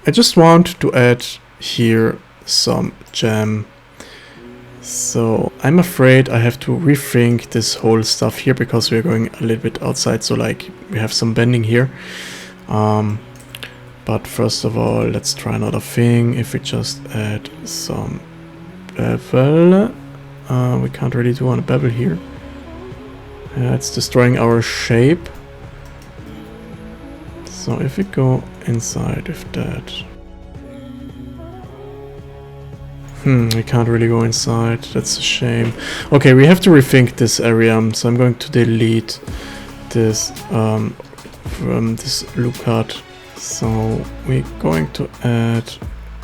I just want to add here some gem. So I'm afraid I have to rethink this whole stuff here because we're going a little bit outside, so like we have some bending here. But first of all, let's try another thing. If we just add some bevel, we can't really do on a bevel here. It's destroying our shape. So if we go inside with that, we can't really go inside. That's a shame. Okay, we have to rethink this area. So I'm going to delete this from this loop cut. So we're going to add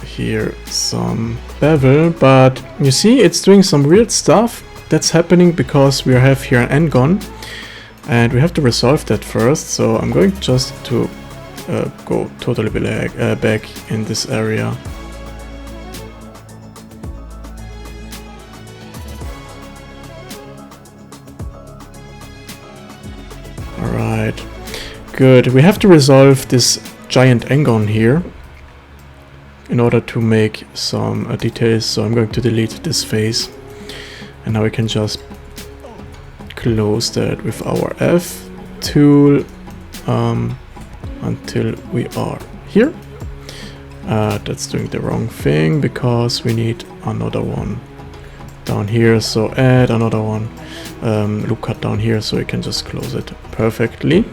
here some bevel, but you see it's doing some weird stuff. That's happening because we have here an n-gon and we have to resolve that first. So I'm going just to go totally back in this area. Alright, good. We have to resolve this giant n-gon here in order to make some details. So I'm going to delete this face. And now we can just close that with our F tool until we are here. That's doing the wrong thing because we need another one down here. So add another one, loop cut down here so we can just close it perfectly.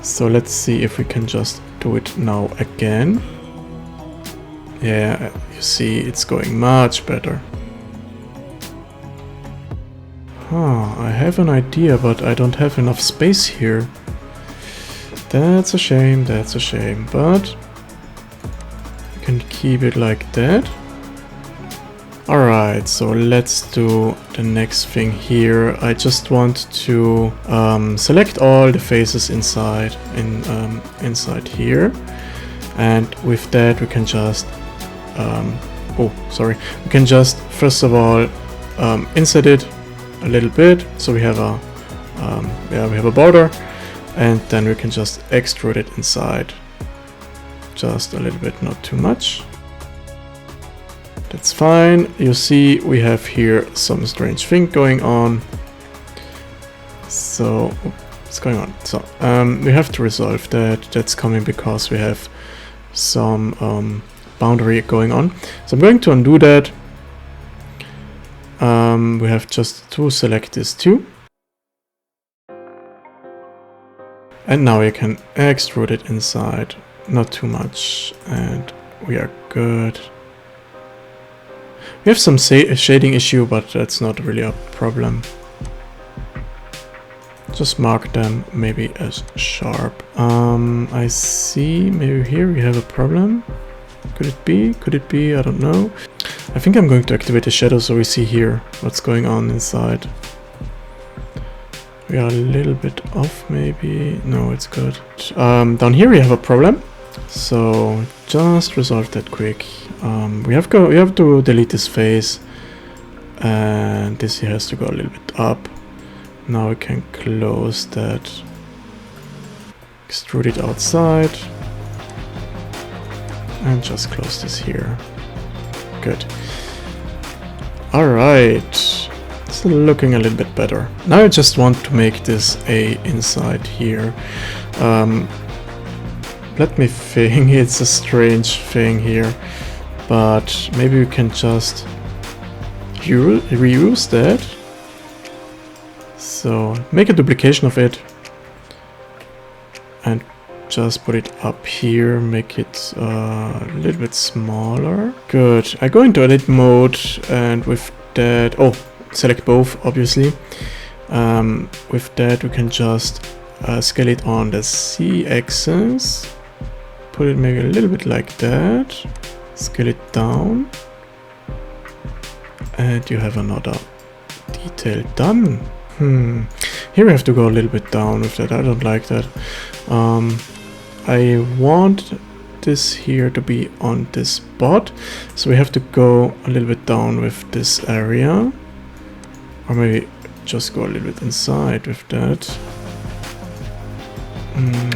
So let's see if we can just do it now again. Yeah, you see it's going much better. I have an idea, but I don't have enough space here. That's a shame, but we can keep it like that. Alright, so let's do the next thing here. I just want to select all the faces inside here, and with that we can just we can just first of all insert it a little bit, so we have a border, and then we can just extrude it inside just a little bit, not too much. That's fine. You see we have here some strange thing going on. So what's going on? So we have to resolve that. That's coming because we have some boundary going on. So I'm going to undo that. We have just to select this too. And now we can extrude it inside, not too much, and we are good. We have some shading issue, but that's not really a problem. Just mark them maybe as sharp. I see, maybe here we have a problem. Could it be? Could it be? I don't know. I think I'm going to activate the shadow so we see here what's going on inside. We are a little bit off maybe. No, it's good. Down here we have a problem. So just resolve that quick. We have to delete this face, and this here has to go a little bit up. Now we can close that. Extrude it outside. And just close this here. Good. Alright. It's looking a little bit better. Now I just want to make this a inside here. Let me think. It's a strange thing here. But maybe we can just reuse that. So make a duplication of it. And just put it up here, make it a little bit smaller. Good. I go into edit mode, and with that, select both obviously. With that we can just scale it on the Z-axis, put it maybe a little bit like that, scale it down, and you have another detail done. Here we have to go a little bit down with that. I don't like that. I want this here to be on this spot, so we have to go a little bit down with this area, or maybe just go a little bit inside with that.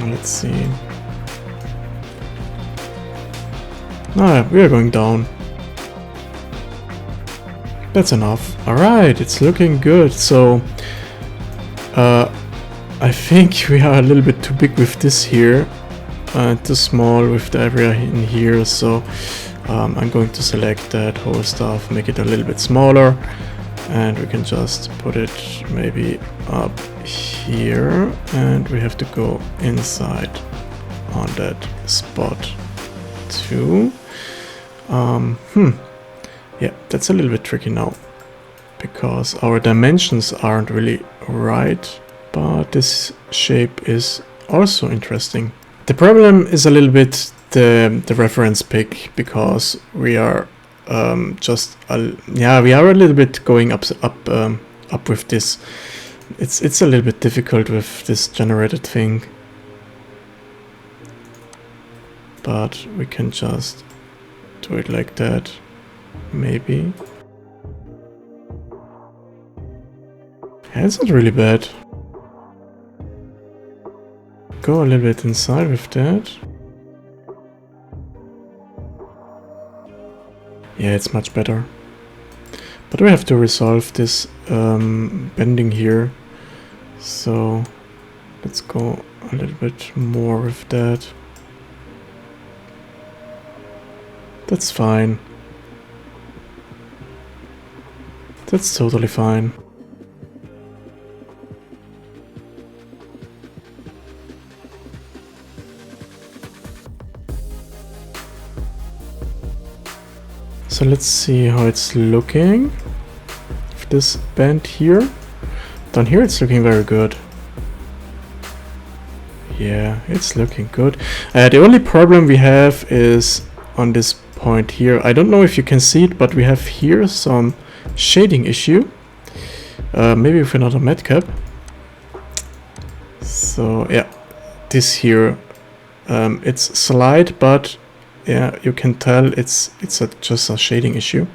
Let's see. Ah, we are going down. That's enough. Alright, it's looking good. So, I think we are a little bit too big with this here. Too small with the area in here. So, I'm going to select that whole stuff, make it a little bit smaller. And we can just put it maybe up here. And we have to go inside on that spot too. Yeah, that's a little bit tricky now, because our dimensions aren't really right, but this shape is also interesting. The problem is a little bit the reference pick, because we are we are a little bit going up with this. It's a little bit difficult with this generated thing, but we can just do it like that. Maybe. Yeah, it's not really bad. Go a little bit inside with that. Yeah, it's much better. But we have to resolve this bending here. So let's go a little bit more with that. That's fine. That's totally fine. So let's see how it's looking. With this bend here. Down here it's looking very good. Yeah, it's looking good. The only problem we have is on this point here. I don't know if you can see it, but we have here some shading issue, maybe with another matcap. So yeah, this here, it's slight, but yeah, you can tell it's just a shading issue.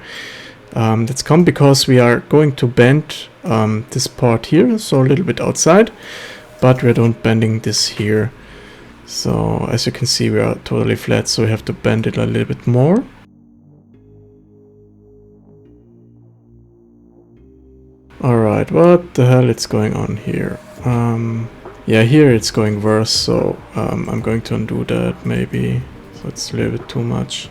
That's come because we are going to bend this part here, so a little bit outside, but we're not bending this here. So as you can see, we are totally flat, so we have to bend it a little bit more. Alright, what the hell is going on here? Yeah, here it's going worse, so I'm going to undo that maybe. So it's a little bit too much.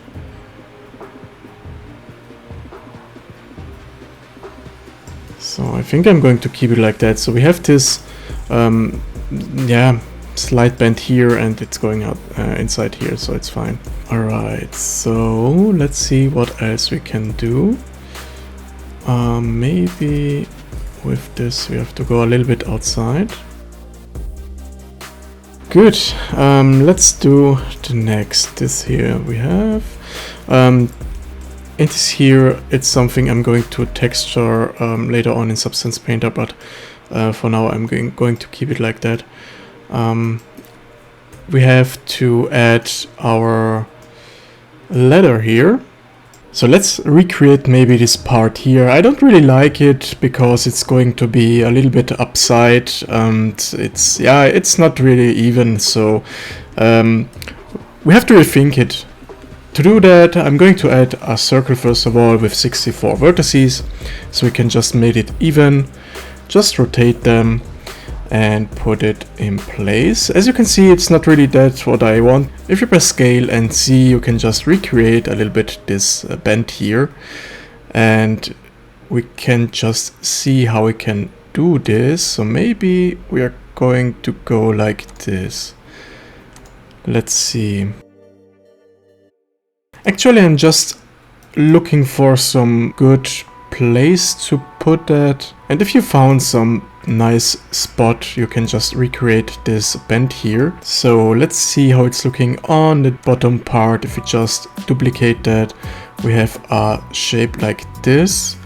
So I think I'm going to keep it like that. So we have this, yeah, slight bend here, and it's going out inside here, so it's fine. Alright, so let's see what else we can do. Maybe with this we have to go a little bit outside. Good. Let's do the next. This here we have. It is here. It's something I'm going to texture later on in Substance Painter, but for now I'm going to keep it like that. We have to add our ladder here. So let's recreate maybe this part here. I don't really like it because it's going to be a little bit upside and it's not really even, so we have to rethink it. To do that, I'm going to add a circle first of all with 64 vertices, so we can just make it even, just rotate them and put it in place. As you can see, it's not really that what I want. If you press scale and Z, you can just recreate a little bit this bend here, and we can just see how we can do this. So maybe we are going to go like this. Let's see. Actually, I'm just looking for some good place to put that, and if you found some nice spot, you can just recreate this bend here. So let's see how it's looking on the bottom part. If we just duplicate that, we have a shape like this.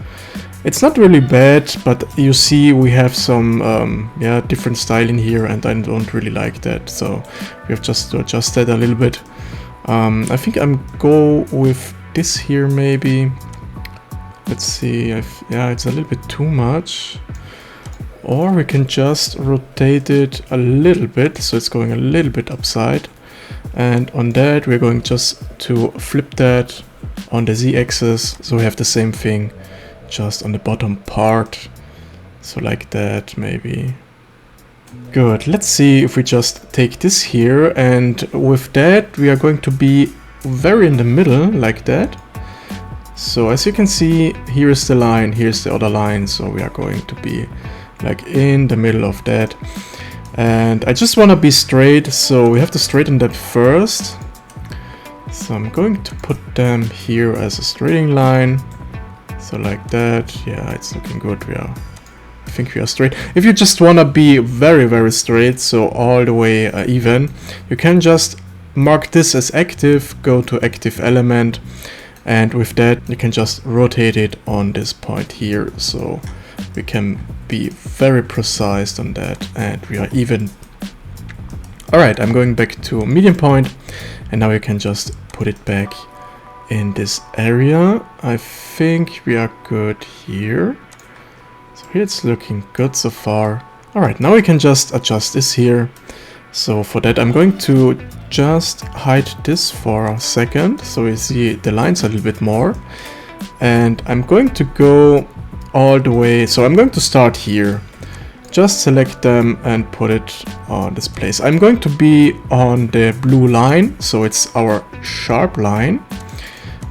It's not really bad, but you see we have some different style in here, and I don't really like that, so we have just to adjust that a little bit. I think I'm go with this here maybe. Let's see, yeah, it's a little bit too much. Or we can just rotate it a little bit, so it's going a little bit upside. And on that, we're going just to flip that on the z-axis. So we have the same thing just on the bottom part. So like that, maybe. Good. Let's see if we just take this here, and with that we are going to be very in the middle like that. So as you can see, here is the line, here's the other line, so we are going to be like in the middle of that. And I just want to be straight, so we have to straighten that first. So I'm going to put them here as a straightening line. So like that. Yeah, it's looking good. I think we are straight. If you just want to be very, very straight, so all the way even, you can just mark this as active, go to active element, and with that you can just rotate it on this point here, so we can be very precise on that, and we are even. Alright, I'm going back to medium point, and now you can just put it back in this area. I think we are good here. So here it's looking good so far. Alright, now we can just adjust this here. So for that I'm going to just hide this for a second, so we see the lines a little bit more. And I'm going to go all the way, so I'm going to start here. Just select them and put it on this place. I'm going to be on the blue line, so it's our sharp line.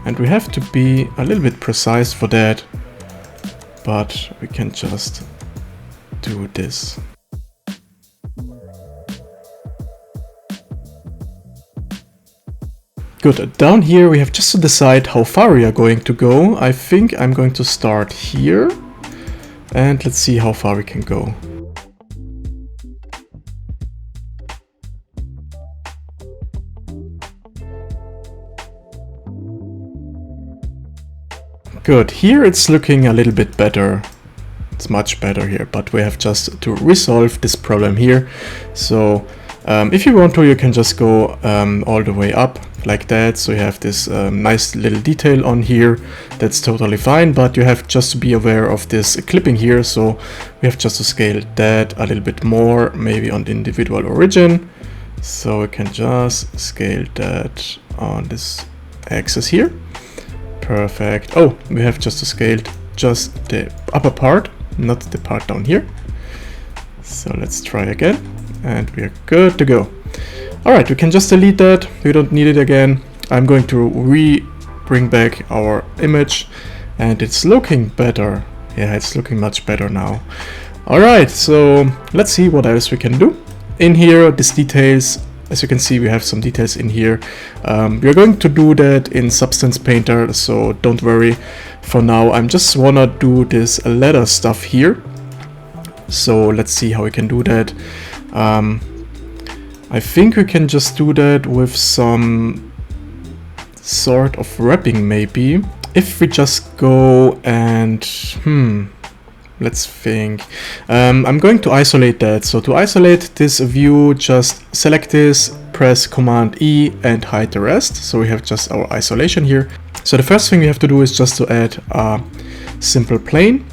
And we have to be a little bit precise for that, but we can just do this. Good, down here we have just to decide how far we are going to go. I think I'm going to start here, and let's see how far we can go. Good, here it's looking a little bit better. It's much better here, but we have just to resolve this problem here. So if you want to, you can just go all the way up like that. So you have this nice little detail on here. That's totally fine, but you have just to be aware of this clipping here. So we have just to scale that a little bit more, maybe on the individual origin. So we can just scale that on this axis here. Perfect. Oh, we have just to scale just the upper part, not the part down here. So let's try again, and we are good to go. Alright, we can just delete that. We don't need it again. I'm going to bring back our image, and it's looking better. Yeah, it's looking much better now. Alright, so let's see what else we can do. In here, these details, as you can see, we have some details in here. We're going to do that in Substance Painter, so don't worry. For now, I'm just wanna do this leather stuff here. So let's see how we can do that. I think we can just do that with some sort of wrapping maybe. If we just go and let's think. I'm going to isolate that. So to isolate this view, just select this, press Command E and hide the rest. So we have just our isolation here. So the first thing we have to do is just to add a simple plane.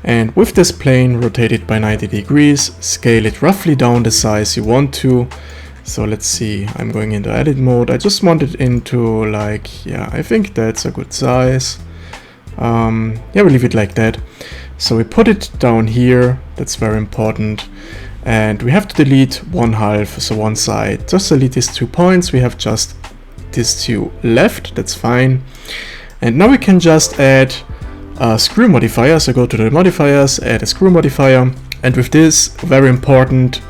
And with this plane, rotate it by 90 degrees, scale it roughly down the size you want to. So let's see, I'm going into edit mode. I just want it into like, yeah, I think that's a good size. Yeah, we'll leave it like that. So we put it down here, that's very important. And we have to delete 1/2, so one side. Just delete these 2 points, we have just these 2 left, that's fine. And now we can just add a screw modifier, so go to the modifiers, add a screw modifier. And with this, very important,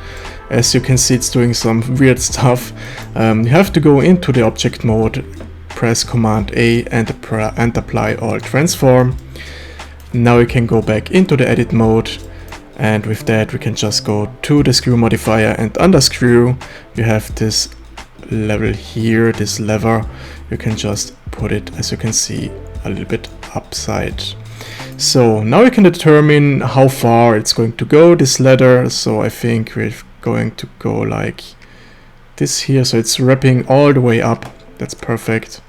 as you can see it's doing some weird stuff. You have to go into the object mode, press Command A and apply all transform. Now we can go back into the edit mode, and with that we can just go to the screw modifier, and under screw you have this level here, this lever. You can just put it, as you can see, a little bit upside. So now we can determine how far it's going to go, this ladder. So I think we're going to go like this here, so it's wrapping all the way up. That's perfect.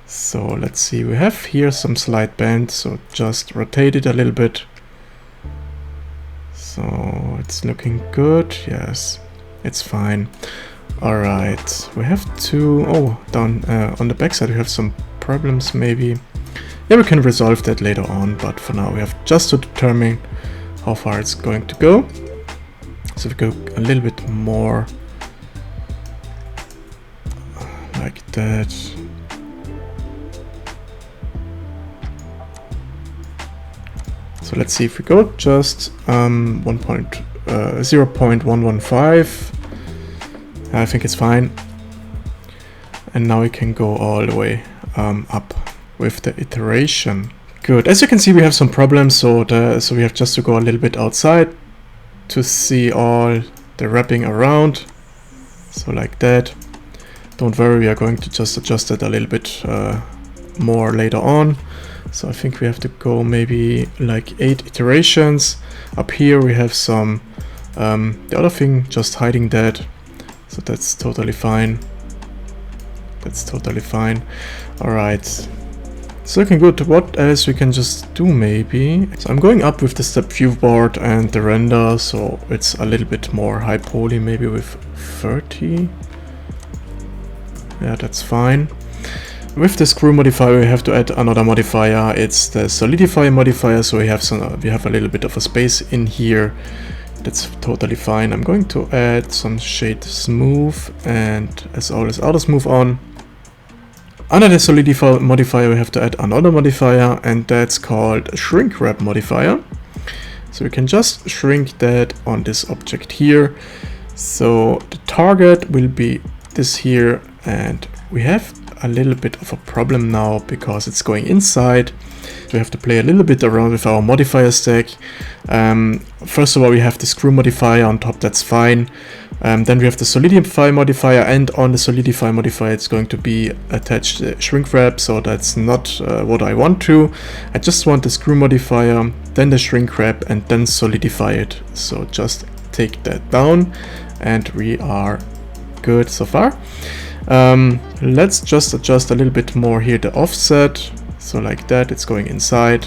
So let's see, we have here some slight bend, so just rotate it a little bit. So it's looking good, yes, it's fine. Alright, we have to... Oh, down on the backside we have some problems maybe. Yeah, we can resolve that later on, but for now we have just to determine how far it's going to go. So we go a little bit more like that. So let's see if we go just 0.115. I think it's fine. And now we can go all the way up with the iteration. Good. As you can see, we have some problems, so we have just to go a little bit outside to see all the wrapping around. So like that. Don't worry, we are going to just adjust it a little bit more later on. So I think we have to go maybe like 8 iterations. Up here we have some the other thing just hiding that. So that's totally fine. That's totally fine. Alright. It's looking good. What else we can just do maybe? So I'm going up with the step viewport and the render, so it's a little bit more high poly, maybe with 30. Yeah, that's fine. With the screw modifier we have to add another modifier. It's the solidify modifier, so we have a little bit of a space in here. That's totally fine. I'm going to add some shade smooth and as always auto smooth on. Under the solidify modifier we have to add another modifier, and that's called shrink wrap modifier. So we can just shrink that on this object here. So the target will be this here, and we have a little bit of a problem now because it's going inside. So we have to play a little bit around with our modifier stack. First of all, we have the screw modifier on top, that's fine. Then we have the solidify modifier, and on the solidify modifier it's going to be attached shrink wrap, so that's not what I want to. I just want the screw modifier, then the shrink wrap, and then solidify it. So just take that down and we are good so far. Let's just adjust a little bit more here the offset, so like that, it's going inside.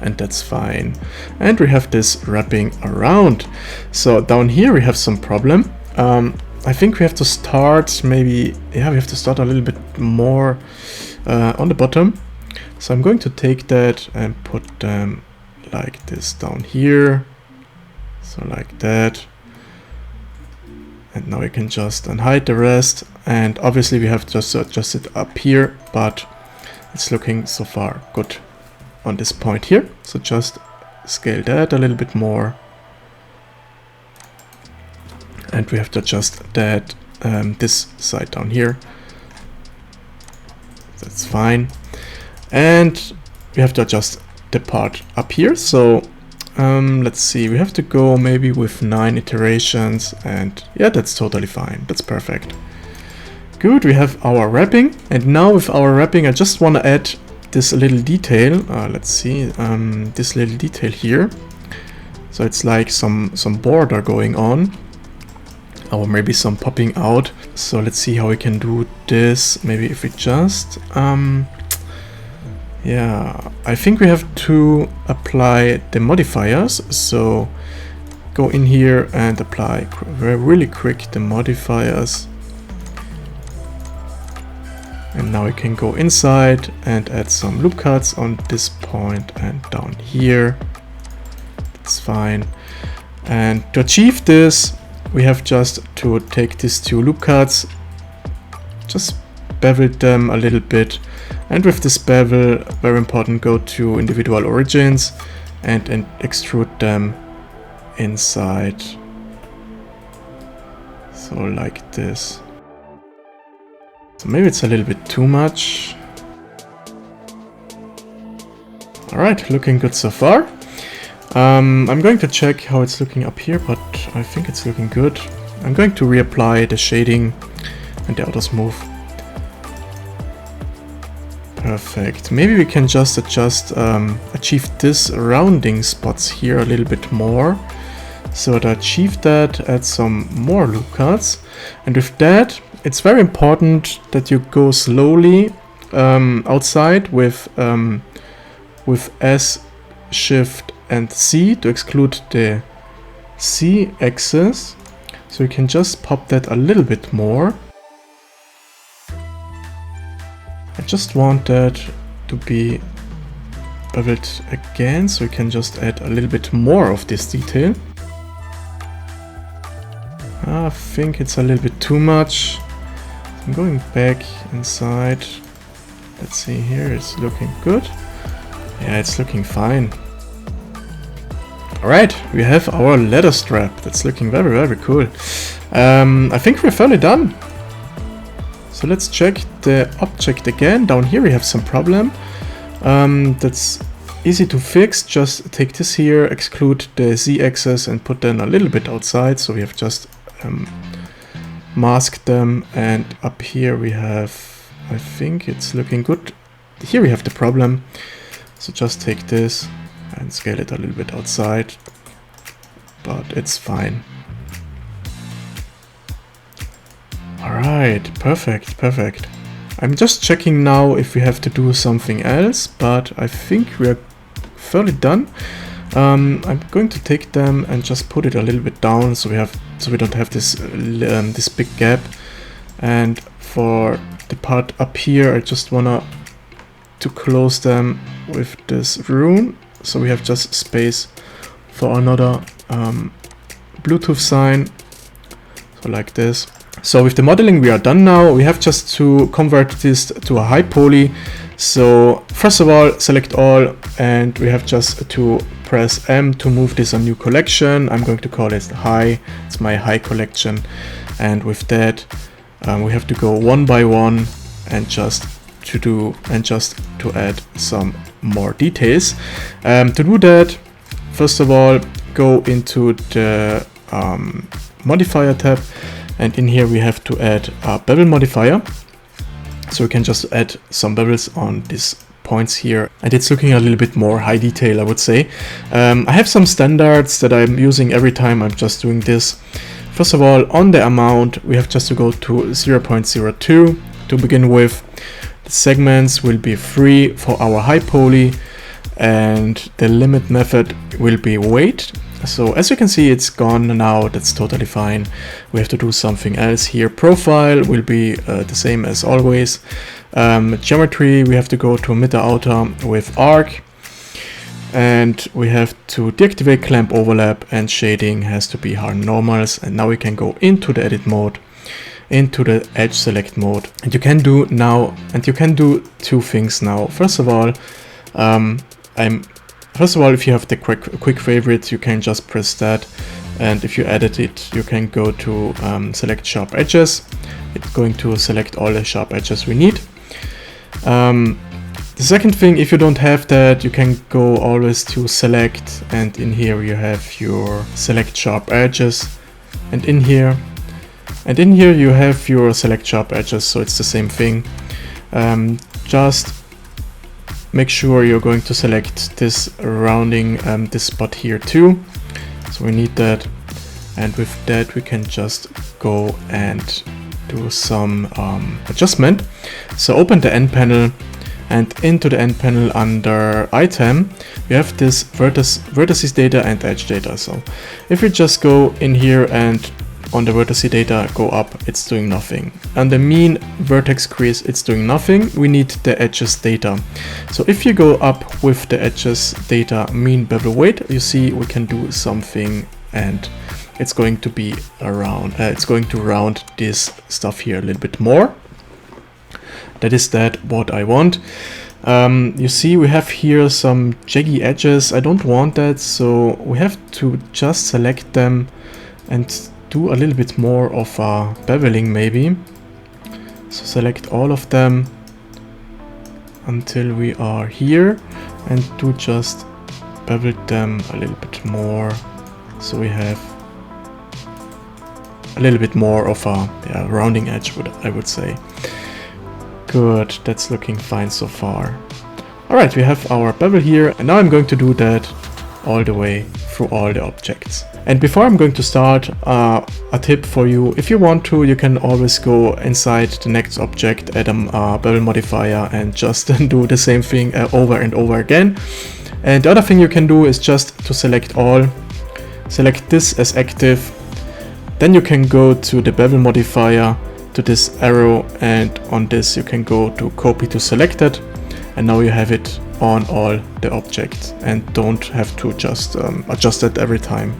And that's fine. And we have this wrapping around. So down here we have some problem. I think we have to start maybe, yeah, we have to start a little bit more on the bottom. So I'm going to take that and put them like this down here. So like that. And now we can just unhide the rest. And obviously we have just adjust it up here, but it's looking so far good on this point here. So just scale that a little bit more. And we have to adjust that this side down here. That's fine. And we have to adjust the part up here. So let's see, we have to go maybe with 9 iterations, and yeah, that's totally fine. That's perfect. Good, we have our wrapping, and now with our wrapping I just want to add this little detail. Let's see, this little detail here. So it's like some border going on, or maybe some popping out. So let's see how we can do this. Maybe if we just yeah, I think we have to apply the modifiers. So go in here and apply really quick the modifiers. And now we can go inside and add some loop cuts on this point and down here. That's fine. And to achieve this, we have just to take these 2 loop cuts, just bevel them a little bit. And with this bevel, very important, go to individual origins and extrude them inside. So like this. So maybe it's a little bit too much. Alright, looking good so far. I'm going to check how it's looking up here, but I think it's looking good. I'm going to reapply the shading and the auto smooth. Perfect. Maybe we can just achieve this rounding spots here a little bit more. So to achieve that, add some more loop cuts. And with that, it's very important that you go slowly outside with S, Shift and C to exclude the C axis. So we can just pop that a little bit more. I just want that to be beveled again, so we can just add a little bit more of this detail. I think it's a little bit too much. I'm going back inside. Let's see here, it's looking good. Yeah, it's looking fine. Alright, we have our leather strap. That's looking very, very cool. I think we're fairly done. So let's check the object again. Down here we have some problem. That's easy to fix. Just take this here, exclude the Z-axis and put them a little bit outside. So we have just masked them, and up here we have, I think it's looking good. Here we have the problem. So just take this and scale it a little bit outside, but it's fine. Alright, perfect, perfect. I'm just checking now if we have to do something else, but I think we are fairly done. I'm going to take them and just put it a little bit down so we don't have this this big gap. And for the part up here, I just wanna to close them with this rune, so we have just space for another Bluetooth sign, so like this. So with the modeling we are done now. We have just to convert this to a high poly. So first of all, select all, and we have just to press M to move this a new collection. I'm going to call it high. It's my high collection, and with that we have to go one by one and just to add some more details. To do that, first of all, go into the modifier tab, and in here we have to add a bevel modifier. So we can just add some bevels on these points here, and it's looking a little bit more high detail, I would say. I have some standards that I'm using every time I'm just doing this. First of all, on the amount, we have just to go to 0.02 to begin with. The segments will be 3 for our high poly, and the limit method will be weight. So as you can see, it's gone now. That's totally fine. We have to do something else here. Profile will be the same as always. Geometry, we have to go to emitter outer with arc, and we have to deactivate clamp overlap, and shading has to be hard normals. And now we can go into the edit mode, into the edge select mode, and you can do two things now. First of all, if you have the quick favorite, you can just press that, and if you edit it, you can go to select sharp edges. It's going to select all the sharp edges we need. The second thing, if you don't have that, you can go always to select, and in here you have your select sharp edges, and in here you have your select sharp edges, so it's the same thing. Just make sure you're going to select this rounding, this spot here too, so we need that. And with that we can just go and do some adjustment. So open the end panel, and into the end panel under item we have this vertices data and edge data. So if we just go in here and on the vertex data go up, it's doing nothing. On the mean vertex crease, it's doing nothing. We need the edges data. So if you go up with the edges data mean bevel weight, you see we can do something, and it's going to be around, it's going to round this stuff here a little bit more. That is what I want. You see we have here some jaggy edges. I don't want that, so we have to just select them and do a little bit more of a beveling maybe. So select all of them until we are here, and do just bevel them a little bit more, so we have a little bit more of a rounding edge, I would say. Good, that's looking fine so far. Alright, we have our bevel here, and now I'm going to do that all the way through all the objects. And before I'm going to start, a tip for you: if you want to, you can always go inside the next object, add a bevel modifier, and just do the same thing over and over again. And the other thing you can do is just to select all, select this as active, Then you can go to the bevel modifier, to this arrow, and on this you can go to copy to selected, and now you have it on all the objects and don't have to just adjust it every time.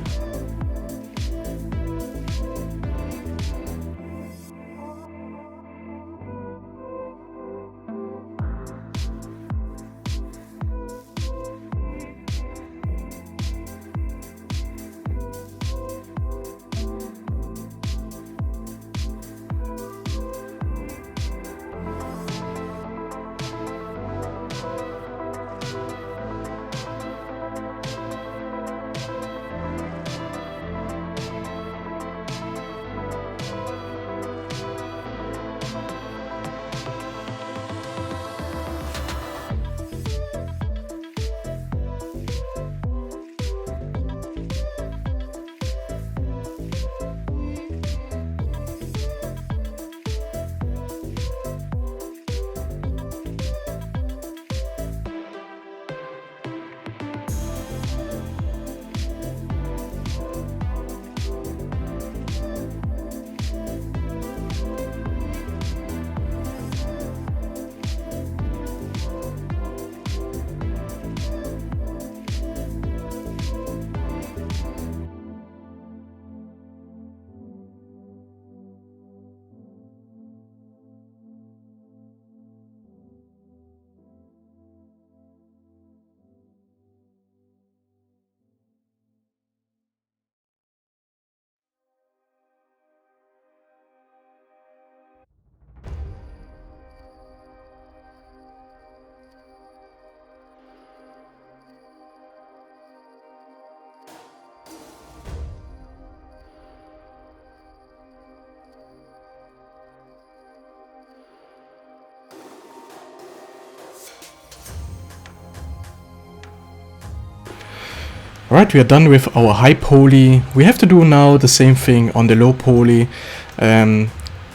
Alright, we are done with our high poly. We have to do now the same thing on the low poly.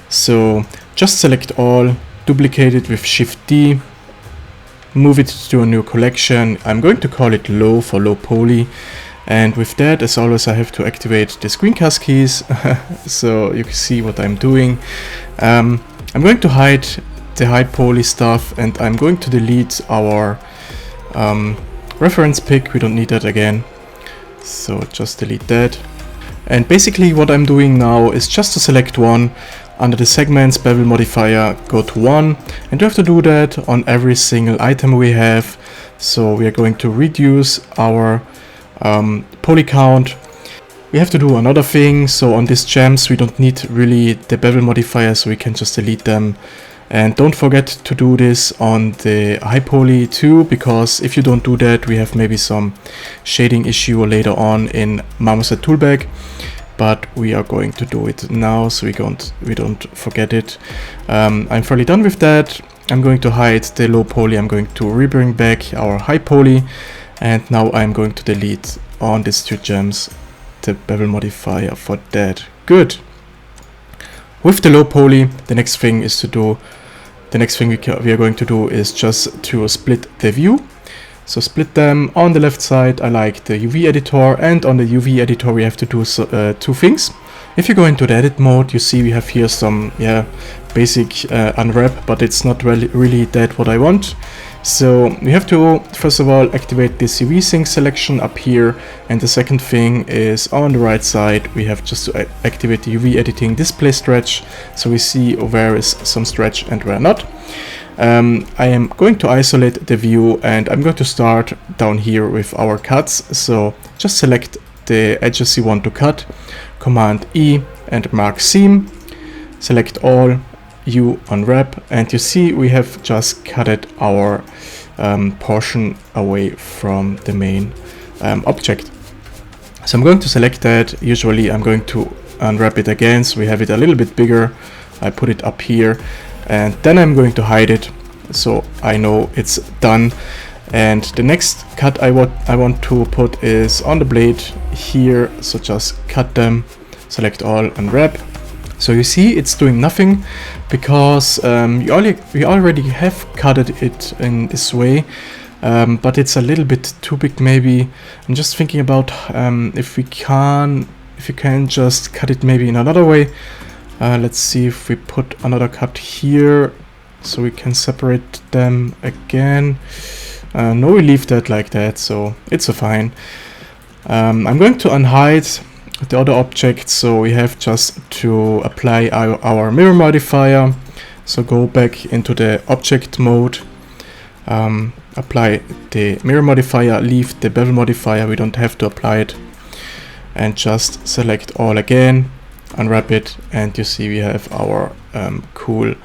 So just select all, duplicate it with Shift D, move it to a new collection. I'm going to call it low for low poly. And with that, as always, I have to activate the screencast keys so you can see what I'm doing. I'm going to hide the high poly stuff, and I'm going to delete our reference pic. We don't need that again. So just delete that. And basically what I'm doing now is just to select one under the segments bevel modifier, go to 1, and you have to do that on every single item we have. So we are going to reduce our poly count. We have to do another thing. So on these gems we don't need really the bevel modifier, so we can just delete them. And don't forget to do this on the high poly too, because if you don't do that, we have maybe some shading issue later on in Marmoset Toolbag. But we are going to do it now, so we don't forget it. I'm fairly done with that. I'm going to hide the low poly. I'm going to rebring back our high poly, and now I'm going to delete on these two gems the bevel modifier for that. Good. With the low poly, the next thing we are going to do is just to split the view. So split them. On the left side I like the UV editor, and on the UV editor we have to do two things. If you go into the edit mode, you see we have here some basic unwrap, but it's not really that what I want. So we have to first of all activate this UV sync selection up here, and the second thing is on the right side we have just to activate the UV editing display stretch, so we see where is some stretch and where not. I am going to isolate the view, and I'm going to start down here with our cuts. So just select the edges you want to cut, Command E and mark seam, select all, U unwrap, and you see we have just cutted our portion away from the main object. So I'm going to select that. Usually I'm going to unwrap it again, so we have it a little bit bigger. I put it up here, and then I'm going to hide it so I know it's done. And the next cut I want to put is on the blade here, so just cut them, select all, unwrap. So you see it's doing nothing because we already have cutted it in this way, but it's a little bit too big maybe. I'm just thinking about if we can if you can just cut it maybe in another way. Let's see if we put another cut here so we can separate them again. No, we leave that like that, so it's fine. I'm going to unhide the other object, so we have just to apply our mirror modifier. So go back into the object mode, apply the mirror modifier, leave the bevel modifier, we don't have to apply it, and just select all again, unwrap it, and you see we have our cool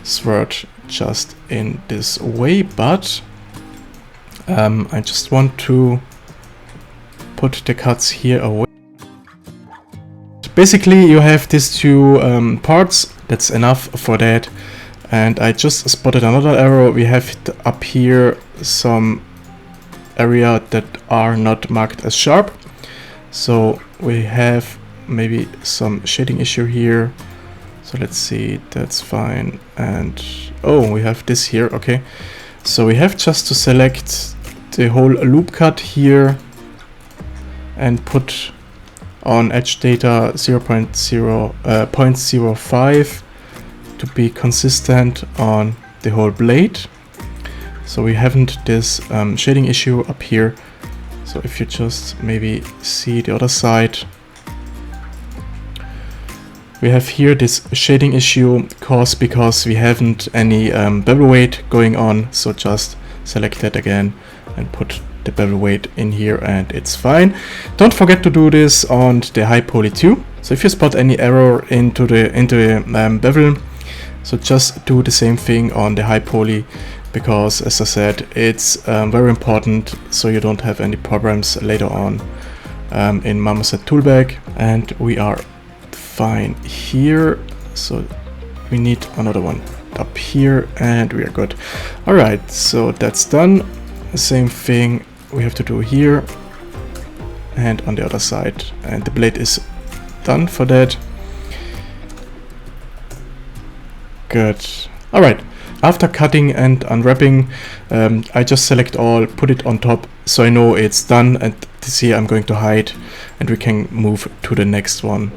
sword just in this way. But I just want to put the cuts here away. Basically you have these two parts, that's enough for that. And I just spotted another error. We have up here some area that are not marked as sharp. So we have maybe some shading issue here. So let's see, that's fine. And oh, we have this here, okay. So we have just to select the whole loop cut here and put on edge data 0.05 to be consistent on the whole blade. So we haven't this shading issue up here. So if you just maybe see the other side, we have here this shading issue caused because we haven't any bevel weight going on. So just select that again and put the bevel weight in here and it's fine. Don't forget to do this on the high poly too. So if you spot any error into the bevel, so just do the same thing on the high poly, because as I said, it's very important so you don't have any problems later on in Marmoset Toolbag. And we are fine here, so we need another one up here and we are good. Alright, so that's done. The same thing we have to do here and on the other side, and the blade is done for that. Good. Alright, after cutting and unwrapping, I just select all, put it on top so I know it's done, and this here I'm going to hide and we can move to the next one.